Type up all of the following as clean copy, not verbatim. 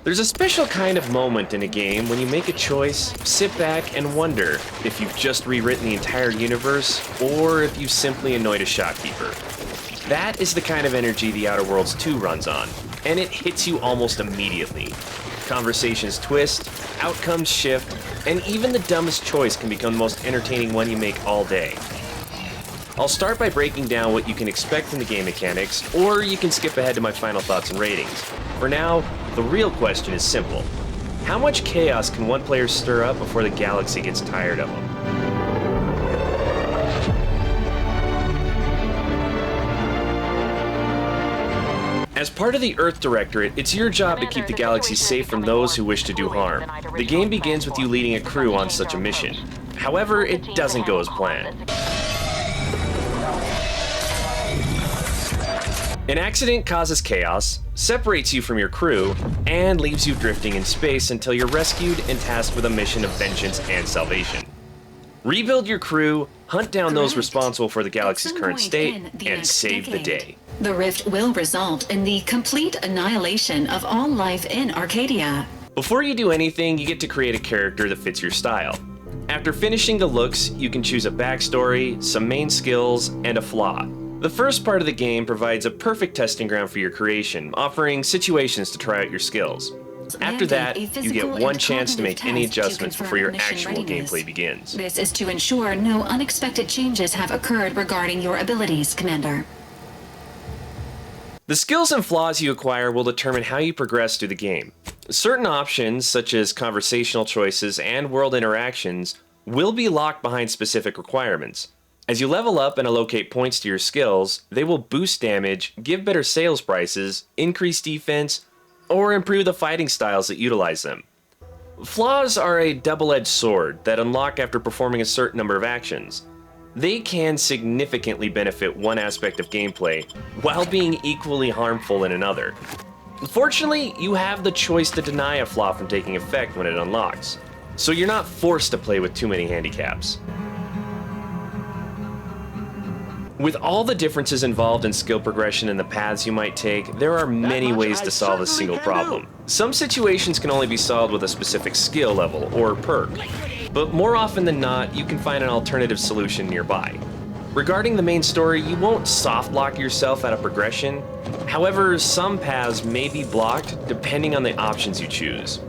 There's a special kind of moment in a game when you make a choice, sit back, and wonder if you've just rewritten the entire universe, or if you've simply annoyed a shopkeeper. That is the kind of energy The Outer Worlds 2 runs on, and it hits you almost immediately. Conversations twist, outcomes shift, and even the dumbest choice can become the most entertaining one you make all day. I'll start by breaking down what you can expect from the game mechanics, or you can skip ahead to my final thoughts and ratings. For now, the real question is simple. How much chaos can one player stir up before the galaxy gets tired of them? As part of the Earth Directorate, it's your job to keep the galaxy safe from those who wish to do harm. The game begins with you leading a crew on such a mission. However, it doesn't go as planned. An accident causes chaos, separates you from your crew, and leaves you drifting in space until you're rescued and tasked with a mission of vengeance and salvation. Rebuild your crew, hunt down those responsible for the galaxy's current state, and save the day. The rift will result in the complete annihilation of all life in Arcadia. Before you do anything, you get to create a character that fits your style. After finishing the looks, you can choose a backstory, some main skills, and a flaw. The first part of the game provides a perfect testing ground for your creation, offering situations to try out your skills. After that, you get one chance to make any adjustments before your actual gameplay begins. This is to ensure no unexpected changes have occurred regarding your abilities, Commander. The skills and flaws you acquire will determine how you progress through the game. Certain options, such as conversational choices and world interactions, will be locked behind specific requirements. As you level up and allocate points to your skills, they will boost damage, give better sales prices, increase defense, or improve the fighting styles that utilize them. Flaws are a double-edged sword that unlock after performing a certain number of actions. They can significantly benefit one aspect of gameplay, while being equally harmful in another. Fortunately, you have the choice to deny a flaw from taking effect when it unlocks, so you're not forced to play with too many handicaps. With all the differences involved in skill progression and the paths you might take, there are many ways to solve a single problem. Some situations can only be solved with a specific skill level or perk, but more often than not, you can find an alternative solution nearby. Regarding the main story, you won't soft lock yourself out of progression. However, some paths may be blocked depending on the options you choose.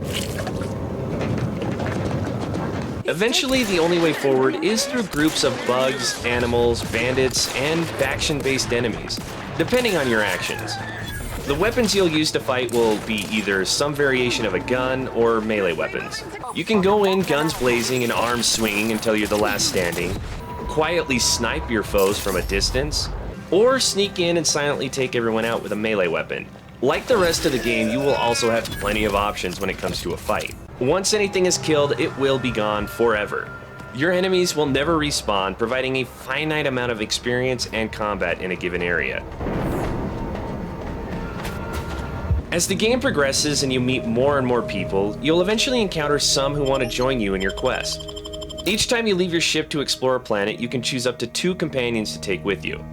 Eventually, the only way forward is through groups of bugs, animals, bandits, and faction-based enemies, depending on your actions. The weapons you'll use to fight will be either some variation of a gun or melee weapons. You can go in guns blazing and arms swinging until you're the last standing, quietly snipe your foes from a distance, or sneak in and silently take everyone out with a melee weapon. Like the rest of the game, you will also have plenty of options when it comes to a fight. Once anything is killed, it will be gone forever. Your enemies will never respawn, providing a finite amount of experience and combat in a given area. As the game progresses and you meet more and more people, you'll eventually encounter some who want to join you in your quest. Each time you leave your ship to explore a planet, you can choose up to 2 companions to take with you.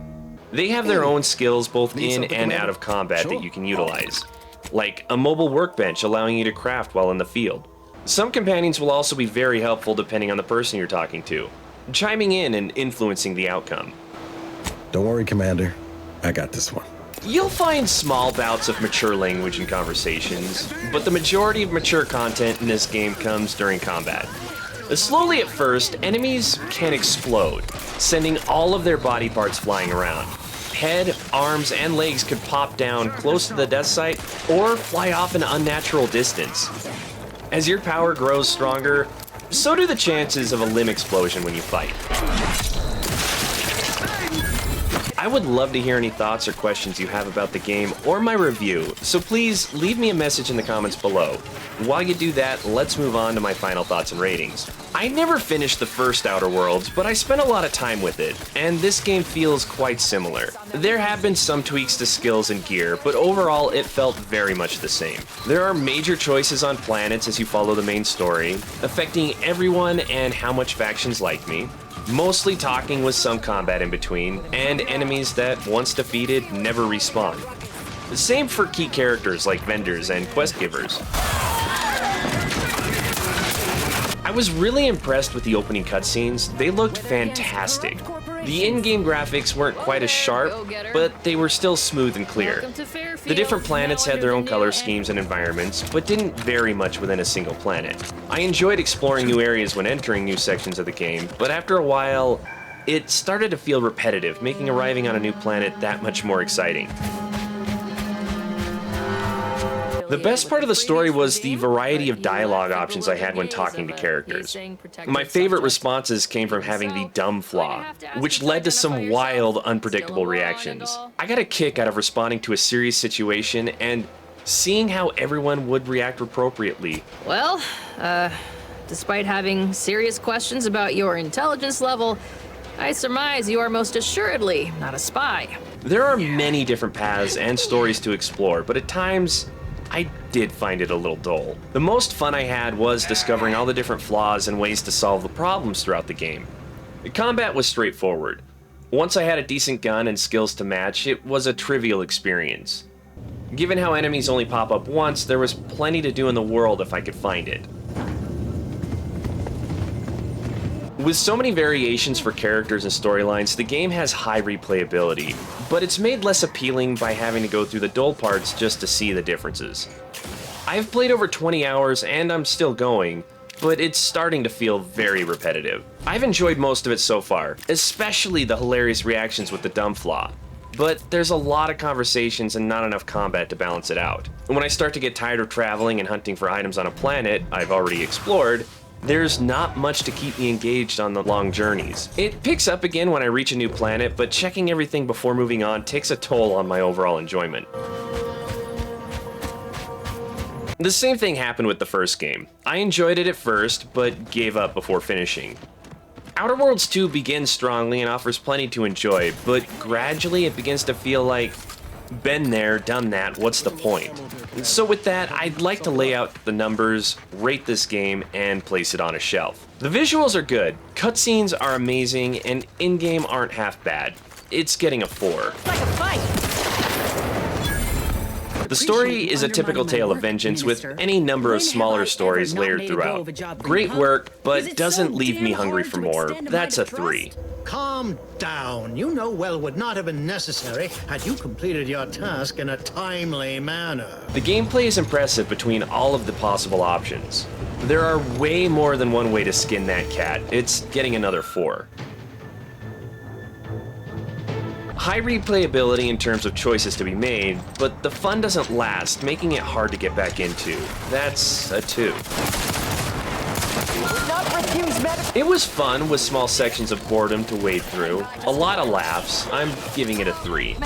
They have their own skills both in and out of combat that you can utilize, like a mobile workbench allowing you to craft while in the field. Some companions will also be very helpful depending on the person you're talking to, chiming in and influencing the outcome. Don't worry, Commander. I got this one. You'll find small bouts of mature language and conversations, but the majority of mature content in this game comes during combat. Slowly at first, enemies can explode, sending all of their body parts flying around. Head, arms, and legs could pop down close to the death site or fly off an unnatural distance. As your power grows stronger, so do the chances of a limb explosion when you fight. I would love to hear any thoughts or questions you have about the game or my review, so please leave me a message in the comments below. While you do that, let's move on to my final thoughts and ratings. I never finished the first Outer Worlds, but I spent a lot of time with it, and this game feels quite similar. There have been some tweaks to skills and gear, but overall it felt very much the same. There are major choices on planets as you follow the main story, affecting everyone and how much factions like me. Mostly talking with some combat in between, and enemies that, once defeated, never respawn. Same for key characters like vendors and quest givers. I was really impressed with the opening cutscenes. They looked fantastic. The in-game graphics weren't quite as sharp, but they were still smooth and clear. The different planets had their own color schemes and environments, but didn't vary much within a single planet. I enjoyed exploring new areas when entering new sections of the game, but after a while, it started to feel repetitive, making arriving on a new planet that much more exciting. The best part of the story was the variety of dialogue options I had when talking to characters. My favorite responses came from having the dumb flaw, which led to some wild, unpredictable reactions. I got a kick out of responding to a serious situation and seeing how everyone would react appropriately. Well, despite having serious questions about your intelligence level, I surmise you are most assuredly not a spy. There are many different paths and stories to explore, but at times, I did find it a little dull. The most fun I had was discovering all the different flaws and ways to solve the problems throughout the game. The combat was straightforward. Once I had a decent gun and skills to match, it was a trivial experience. Given how enemies only pop up once, there was plenty to do in the world if I could find it. With so many variations for characters and storylines, the game has high replayability, but it's made less appealing by having to go through the dull parts just to see the differences. I've played over 20 hours and I'm still going, but it's starting to feel very repetitive. I've enjoyed most of it so far, especially the hilarious reactions with the dumb flaw, but there's a lot of conversations and not enough combat to balance it out. And when I start to get tired of traveling and hunting for items on a planet I've already explored, there's not much to keep me engaged on the long journeys. It picks up again when I reach a new planet, but checking everything before moving on takes a toll on my overall enjoyment. The same thing happened with the first game. I enjoyed it at first, but gave up before finishing. Outer Worlds 2 begins strongly and offers plenty to enjoy, but gradually it begins to feel like, been there, done that, what's the point? So with that, I'd like to lay out the numbers, rate this game, and place it on a shelf. The visuals are good, cutscenes are amazing, and in-game aren't half bad. It's getting a 4. The story is a typical tale of vengeance with any number of smaller stories layered throughout. Great work, but doesn't leave me hungry for more. That's a 3. Calm down. You know well would not have been necessary had you completed your task in a timely manner. The gameplay is impressive between all of the possible options. There are way more than one way to skin that cat. It's getting another 4. High replayability in terms of choices to be made, but the fun doesn't last, making it hard to get back into. That's a 2. It was fun with small sections of boredom to wade through. A lot of laughs. I'm giving it a 3.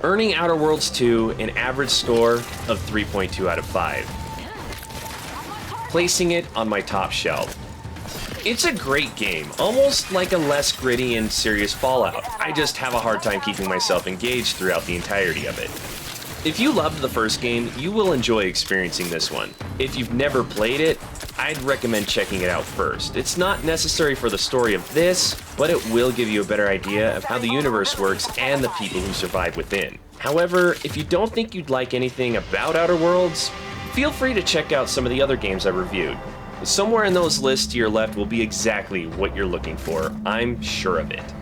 Earning Outer Worlds 2 an average score of 3.2 out of 5. Placing it on my top shelf. It's a great game, almost like a less gritty and serious Fallout. I just have a hard time keeping myself engaged throughout the entirety of it. If you loved the first game, you will enjoy experiencing this one. If you've never played it, I'd recommend checking it out first. It's not necessary for the story of this, but it will give you a better idea of how the universe works and the people who survive within. However, if you don't think you'd like anything about Outer Worlds, feel free to check out some of the other games I reviewed. Somewhere in those lists to your left will be exactly what you're looking for. I'm sure of it.